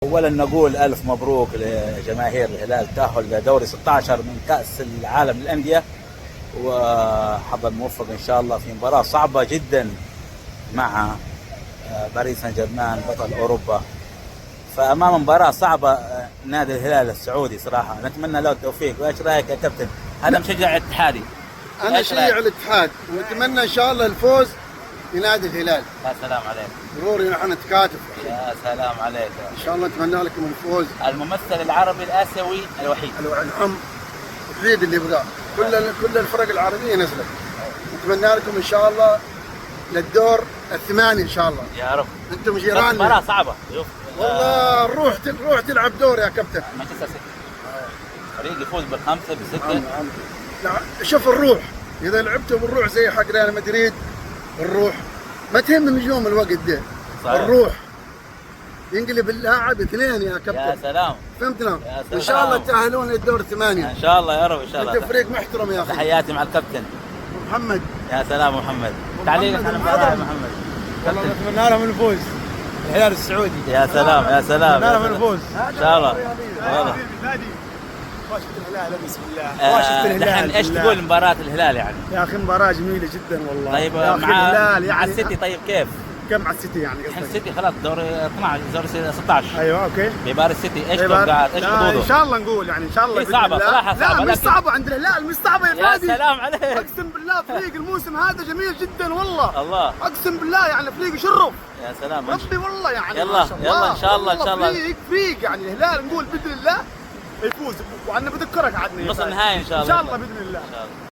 اولا نقول الف مبروك لجماهير الهلال تاهل لدوري 16 من كاس العالم للانديه، وحظا موفق ان شاء الله في مباراه صعبه جدا مع باريس سان جيرمان بطل اوروبا. فامام مباراه صعبه نادي الهلال السعودي صراحه نتمنى له التوفيق. وايش رايك يا كابتن؟ هذا مشجع اتحادي. انا شجع الاتحاد ونتمنى ان شاء الله الفوز لنادي الهلال. يا سلام عليك. ضروري نحن نتكاتف. يا سلام عليك. ان شاء الله نتمنى لكم الفوز. الممثل العربي الاسيوي الوحيد. العم الوحيد اللي يبغاه. كل الفرق العربيه نزلت. نتمنى لكم ان شاء الله للدور الثماني ان شاء الله. يا رب. انتم جيراننا. مباراه صعبه. شوف والله روح تلعب دور يا كابتن. مانشستر سيتي فريق يفوز بالخمسه بسته. شوف الروح، اذا لعبتوا بالروح زي حق ريال مدريد الروح ما تهم النجوم الوقت ده. صحيح. الروح ينقلب اللاعب اثنين يا كابتن. يا سلام. فهمتنا؟ ان شاء الله تأهلون للدور الثمانية. ان شاء الله يا رب. ان شاء الله. انت فريق محترم يا اخي. تحياتي مع الكابتن محمد. يا سلام محمد. تعليقك عن المباراة يا محمد. والله نتمنى لهم الفوز الهلال السعودي. يا سلام يا سلام. نتمنى لهم الفوز ان شاء الله. والله واشفت الهلال بسم الله. واشفت الهلال. الحين ايش تقول مباراة الهلال يعني؟ يا اخي مباراة جميلة جدا والله. طيب يا أخي مع الهلال مع يعني السيتي طيب كيف؟ كم على السيتي يعني الحين قصدك؟ السيتي خلاص دوري 12 دوري 16. ايوه اوكي. بيباري السيتي ايش توقعات؟ ايش حظوظه؟ ان شاء الله نقول يعني ان شاء الله. صعبة صراحة صعبة. لا مش صعبة عند الهلال، مش صعبة يا فادي. يا سلام عليك. اقسم بالله فريق الموسم هذا جميل جدا والله. الله. اقسم بالله يعني فريق يشرف. يا سلام. ربي والله يعني. يلا يلا ان شاء الله ان شاء الله. فريق يعني الهلال نقول باذن الله يفوز. وعنا بذكرك عدني نص النهائي ان شاء الله. ان شاء الله باذن الله.